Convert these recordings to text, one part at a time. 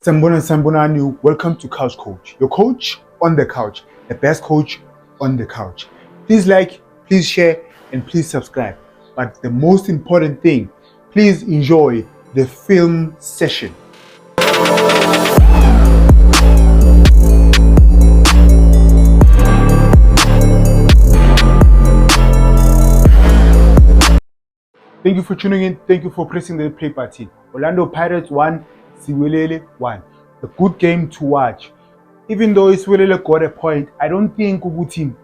Sambonani, welcome to Couch Coach, your coach on the couch, the best coach on the couch. Please like, please share, and please subscribe. But the most important thing, please enjoy the film session. Thank you for tuning in. Thank you for pressing the play button. Orlando Pirates 1, Siwelele 1. A good game to watch. Even though Siwelele got a point, I don't think Ubutim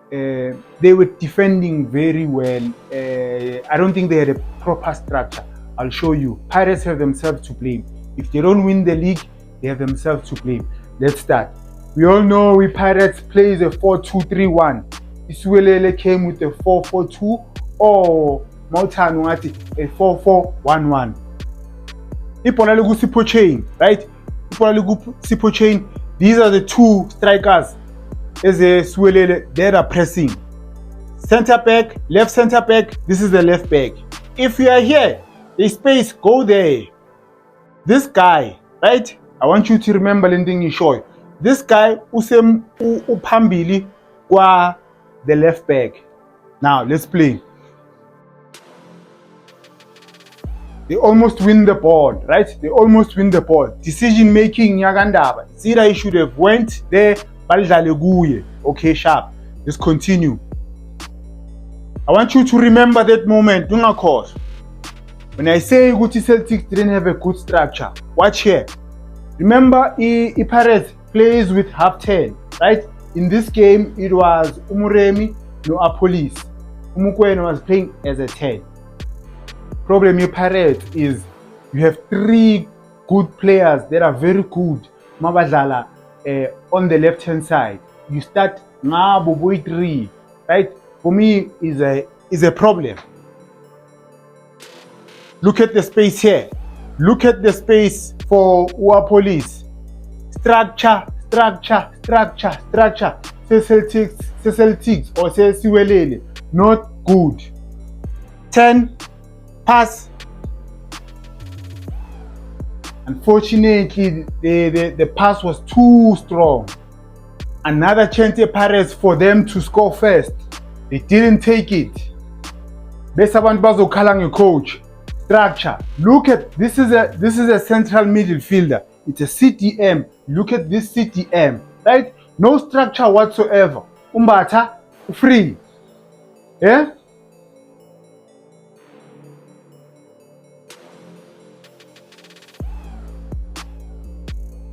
they were defending very well. I don't think they had a proper structure. I'll show you. Pirates have themselves to blame. If they don't win the league, they have themselves to blame. Let's start. We all know we Pirates plays a 4-2-3-1. Siwelele came with a 4-4-2 or Mautano ngathi a 4-4-1-1. Ipola liku Sipho Chain, right? Ipola liku Sipho Chain. These are the two strikers as a Siwelele that are pressing. Center back, left center back, this is the left back. If you are here, the space, go there. This guy, right? I want you to remember something you show. This guy upambili kwa the left back. Now let's play. They almost win the ball, right? They almost win the ball. Decision making Yagandaba. Zira he should have went there. Okay, sharp. Let's continue. I want you to remember that moment. Do not cause. When I say Guti Celtics didn't have a good structure, watch here. Remember, Pirates plays with half 10, right? In this game, it was Umuremi, no Apolis. Umukweno was playing as a 10. Problem with Pirates is you have three good players that are very good. Mabadala on the left hand side. You start Boy 3, right? For me is a problem. Look at the space here. Look at the space for Uapolis. Structure. Celtics or Siwelele. Not good. 10 pass. Unfortunately, the pass was too strong. Another chance Pirates for them to score first. They didn't take it. Besabantu bazokhala ngecoach. Structure. Look at this is a central midfielder. It's a CDM. Look at this CDM, right? No structure whatsoever. Umbatha free. Yeah?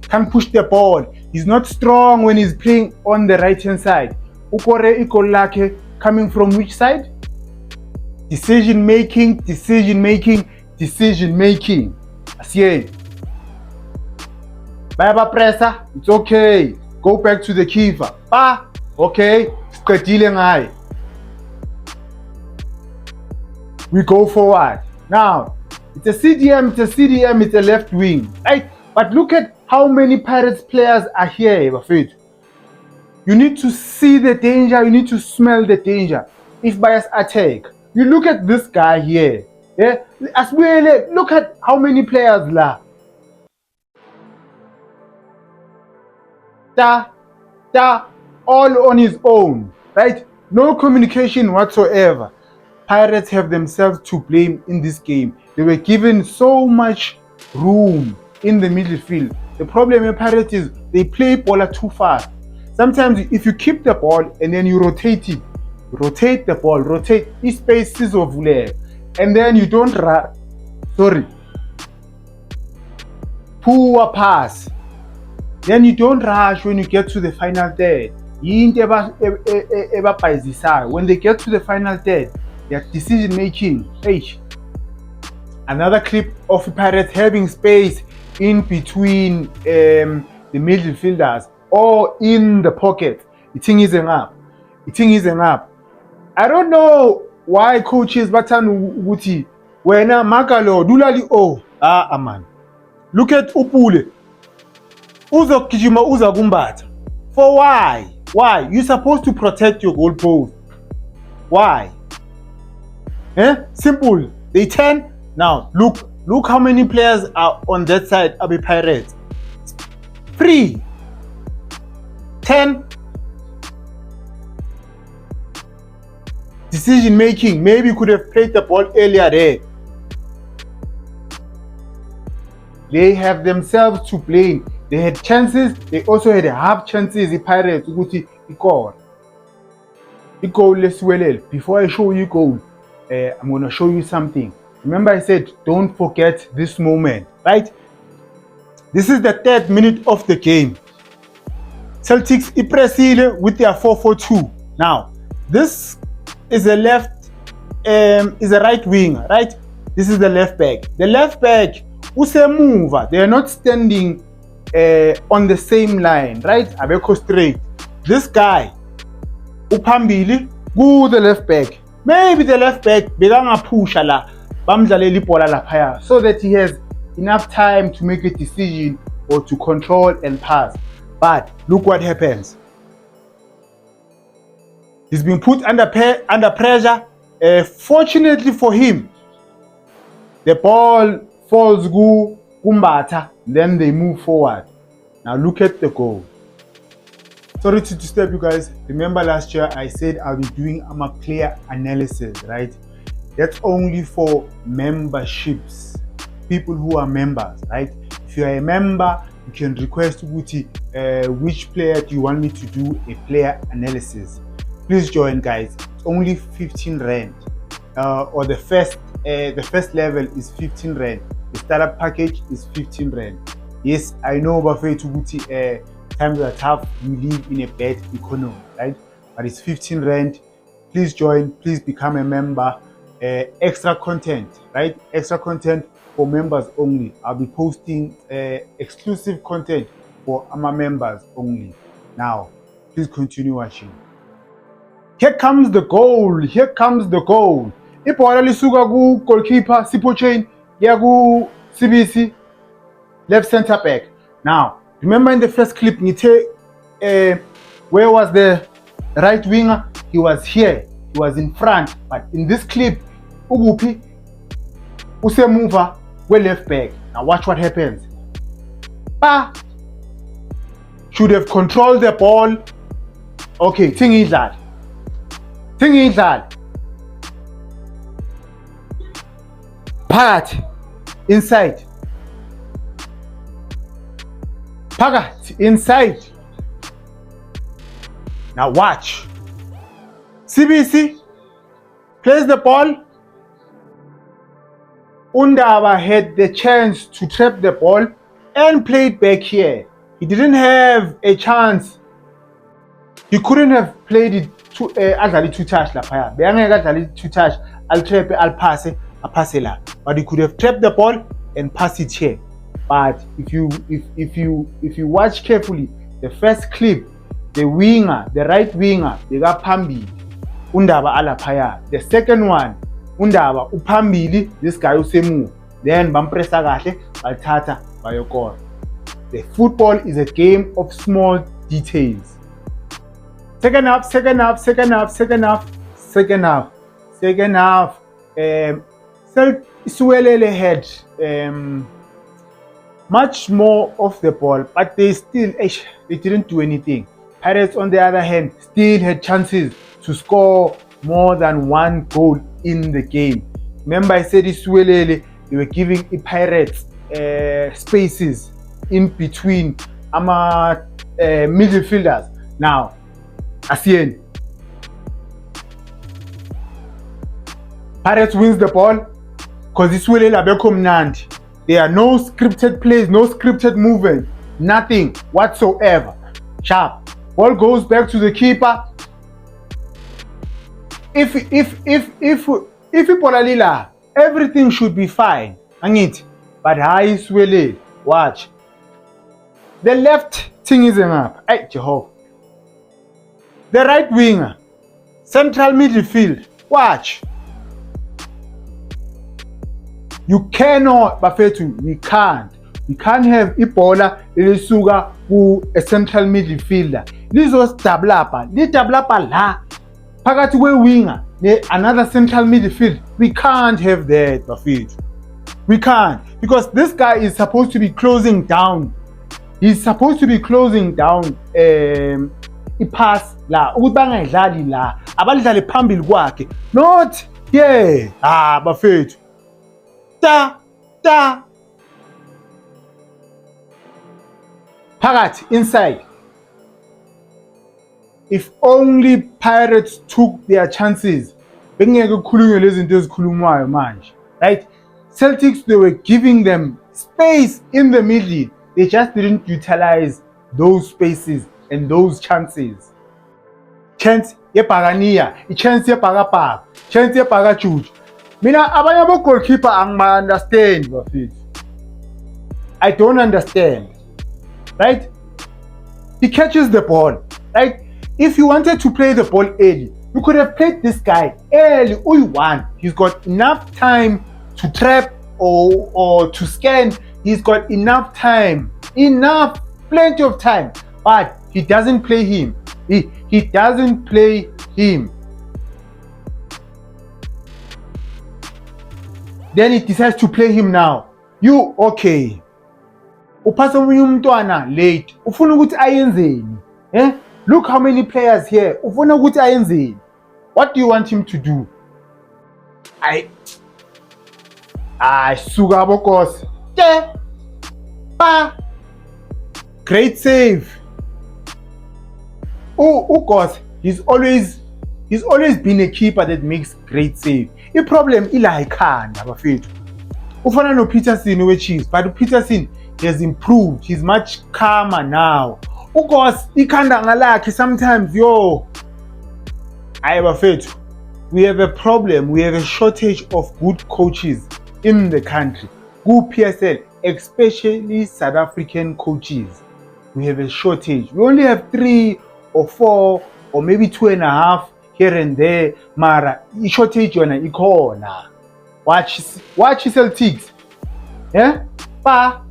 Can't push the ball. He's not strong when he's playing on the right hand side. Ukore ikolake coming from which side? Decision making. Asiye. Baba presser, it's okay. Go back to the keeper. Okay. Siqedile ngaye. We go forward. Now, it's a CDM, it's a left wing, right? But look at how many Pirates players are here, Bafet. You need to see the danger, you need to smell the danger. If bias attack, you look at this guy here. Yeah? As well, look at how many players la. All on his own, right? No communication whatsoever. Pirates have themselves to blame in this game. They were given so much room in the midfield. The problem with Pirates is they play ball too fast. Sometimes if you keep the ball and then you rotate it, rotate the ball, rotate, this space is of leg, and then you don't poor pass. Then you don't rush when you get to the final third. When they get to the final third, their decision making. Another clip of Pirates having space in between the midfielders or in the pocket. It isn't up. I don't know why coaches Batan Uti when Makalo Dulali man. Look at Upule. Uzo Kijima Uza Gumbata. For why? Why? You're supposed to protect your goalpost. Why? Simple. They 10. Now look how many players are on that side of the Pirates. Free. 10. Decision making. Maybe you could have played the ball earlier there. They have themselves to blame. They had chances. They also had half chances. The Pirates ukuthi igoal. Igoal lesiwelele. Before I show you goal, I'm gonna show you something. Remember I said don't forget this moment, right? This is the 3rd minute of the game. Celtics ipressile with their 4-4-2. Now, this is a right wing, right? This is the left back. The left back usemuva. They are not standing on the same line, right? Abekho straight. This guy uphambili ku the left back. Maybe the left back bekangapusha la bamdlalela ibhola laphaya so that he has enough time to make a decision or to control and pass. But look what happens. He's been put under pressure. Fortunately for him, the ball falls Kumbatha, then they move forward. Now look at the goal. Sorry to disturb you guys. Remember last year I said I'll be doing a player analysis, right? That's only for memberships, people who are members, right? If you are a member, you can request which player do you want me to do a player analysis. Please join, guys. It's only 15 rand, or the first level is 15 rand. The startup package is 15 rand. Yes, I know Bafetu times are tough. We live in a bad economy, right? But it's 15 rand. Please join. Please become a member. Extra content, right? Extra content for members only. I'll be posting exclusive content for our members only. Now, please continue watching. Here comes the goal. Here comes the goal. Ibhola lisuka ku goalkeeper Sipho Chain ya ku CBC left center back. Now, remember in the first clip where was the right winger? He was here. He was in front. But in this clip, Ugupi usemuva we left back. Now watch what happens. Should have controlled the ball. Okay, thing is that. Part inside. Pagat inside. Now watch. CBC plays the ball. Undaba had the chance to trap the ball and play it back here. He didn't have a chance. He couldn't have played it to adlali two touch laphaya. Beyangeke adlali two touch. I'll trap it, I'll pass it, I'll pass it la. But he could have trapped the ball and pass it here. But if you watch carefully, the first clip, the right winger, beka phambili. Undaba alaphaya. The second one, Undaba uphambili, this guy usemu. Then bampressa kahle, bathatha bayokora. The football is a game of small details. Second half. Suwelele had much more of the ball, but they didn't do anything. Pirates, on the other hand, still had chances to score more than one goal in the game. Remember I said Suwelele, they were giving the Pirates spaces in between midfielders. Now, Asien. Pirates wins the ball because Isuwelele abekho mnandi. There are no scripted plays, no scripted movement, nothing whatsoever. Sharp. Ball goes back to the keeper. If Ipolalila, everything should be fine. Angit. But high Isuwelele, watch. The left thing is up. Hey, Jehovah. The right winger, central midfield, watch. You cannot, Bafetu, we can't have Ibola elisuka ku a central midfielder. Lizo stablapa, la. Phakathi kwe winger, another central midfield. We can't have that, Bafetu. We can't, because this guy is supposed to be closing down He's supposed to be closing down i-pass la ukuthi bangayidlali la abalidlale phambili kwakhe, not here. Bafethu phakathi inside. If only Pirates took their chances, bengeke kukhulunywe lezi zinto ezikhulumwayo manje, right? Celtics, they were giving them space in the middle. They just didn't utilize those spaces and those chances. Chance yebhakaniya, i-chance yebhakabhaka, chance yebhakajuju. Mina abanye abo-goalkeeper angima-understand bafethu. I don't understand, right? He catches the ball, right? If you wanted to play the ball early, you could have played this guy early. Uyi-1, he's got enough time to trap or to scan. He's got enough time, plenty of time, but he doesn't play him. He doesn't play him. Then he decides to play him now. You okay? Uphasa omunye umntwana late. Ufuna ukuthi ayenzeni? Look how many players here. Ufuna ukuthi ayenzeni? What do you want him to do? Suka bokosi. Great save. Ukos, he's always been a keeper that makes great save. The problem ila ikhanda bafethu. Ufana no Peterson we-Chiefs, but Peterson has improved. He's much calmer now. Ukos ikhanda ngalakhe sometimes bafethu. We have a problem. We have a shortage of good coaches in the country. Good PSL, especially South African coaches. We have a shortage. We only have 3 or 4 or maybe 2.5 here and there. Mara, shortage yona ikhona. Watch Celtics.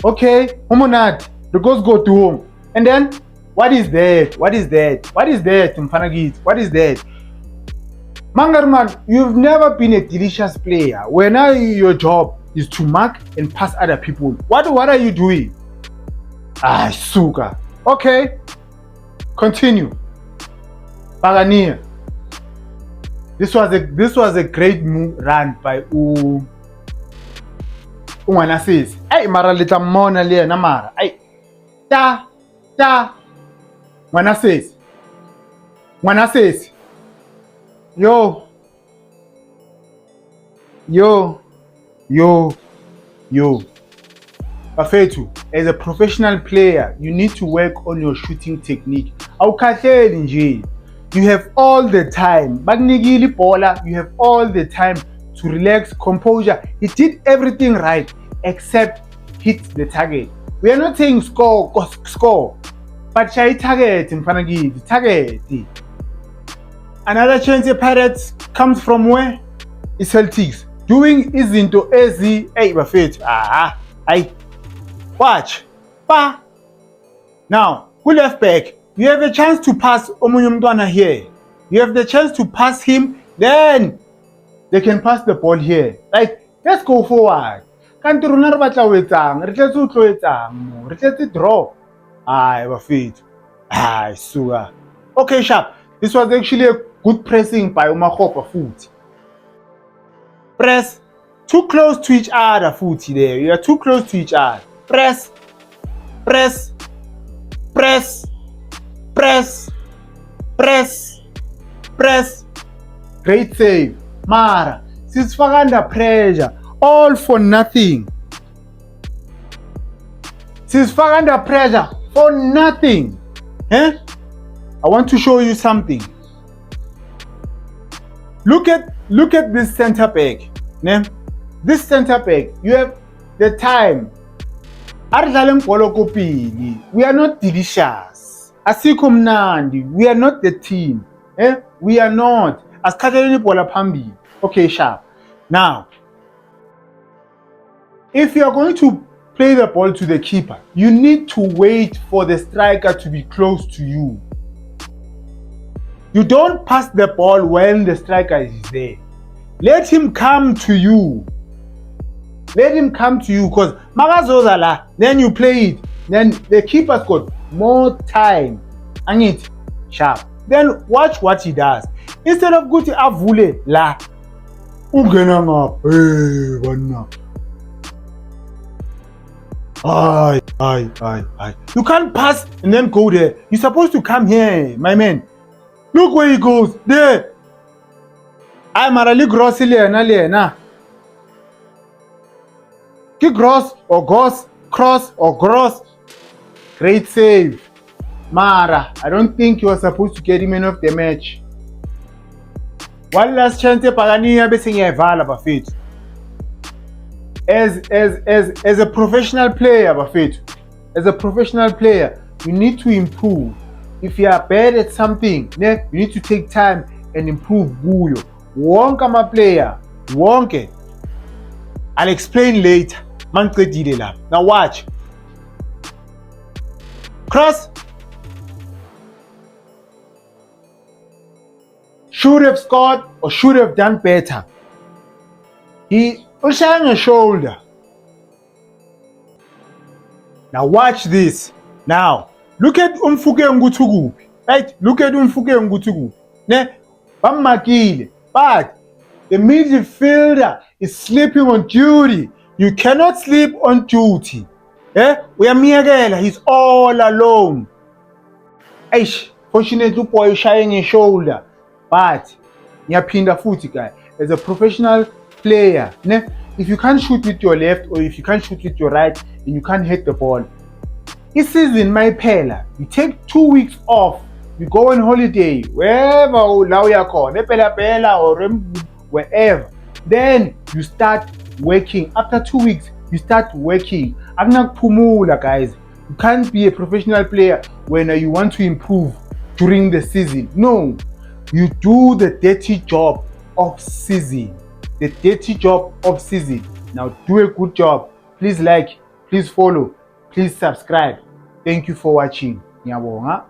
Okay, Homonad, the ghost go to home. And then, what is that? Mfanagit? What is that? Mangarman, you've never been a delicious player. When your job is to mark and pass other people. What are you doing? Suka. Okay. Continue. Bagania. This was a great run by Mwanasesi. Mara leta mona le na mara. Mwanasesi. Yo. Bafethu, as a professional player, you need to work on your shooting technique. Awukhahleli nje. You have all the time. Bakunikile ibhola, you have all the time to relax, composure. He did everything right except hit the target. We are not saying score, but shaya target mfanagidi, target. Another chance the Pirates comes from where? It's Celtics. Doing izinto ezi, bafethu. Watch. Now, who left back? You have a chance to pass omunye umntwana here. You have the chance to pass him, then they can pass the ball here. Like, let's go forward. Kanti rona re batla ho etsang? Re tletse ho tlo etsang? Re tletse draw. Bafethu. Suka. Okay, sharp. This was actually a good pressing by uMakgopa futhi. Press. Too close to each other futhi there. You are too close to each other. Press. Great save. Mara, sisifaka under pressure. All for nothing. Sisifaka under pressure for nothing. I want to show you something. Look at this center back. This center back, you have the time. We are not delicious. Asikho mnandi. We are not the team. We are not. Okay, sharp. Now, if you are going to play the ball to the keeper, you need to wait for the striker to be close to you. You don't pass the ball when the striker is there. Let him come to you. Because then you play it. then the keeper's got more time. Angithi sharp. Then watch what he does. Instead of ukuthi avule la ungena ngapha bana. You can't pass and then go there. You're supposed to come here, my man. Look where he goes. There. Mara li gross lena. Ki gross or goss, cross or gross. Great save. Mara, I don't think you were supposed to get him man of the match. One last chance Pagania bese ngiyayivala bafethu. As a professional player bafethu. As a professional player, you need to improve. If you are bad at something, you need to take time and improve kuyo. Wonke ama player, wonke. I'll explain later. Mangiqedile lapha. Now watch. Cross. Should have scored or should have done better. He ushaya a shoulder. Now watch this. Now look at Umfuke Nguthugu. Right? Look at Umfuke Nguthugu. Bammakile. But the midfielder is sleeping on duty. You cannot sleep on duty. Uyamiyekela, he's all alone. Fortunately, boy ushaya a shoulder. But ngiyaphinda futhi guy, as a professional player, if you can't shoot with your left or if you can't shoot with your right and you can't hit the ball, this season mayiphela. You take 2 weeks off, you go on holiday wherever la uyakhona ePelapela or wherever, then you start working. After 2 weeks you start working. Akunakuphumula guys. You can't be a professional player when you want to improve during the season. No. You do the dirty job of season. The dirty job of season. Now do a good job. Please like, please follow, please subscribe. Thank you for watching. Ngiyabonga.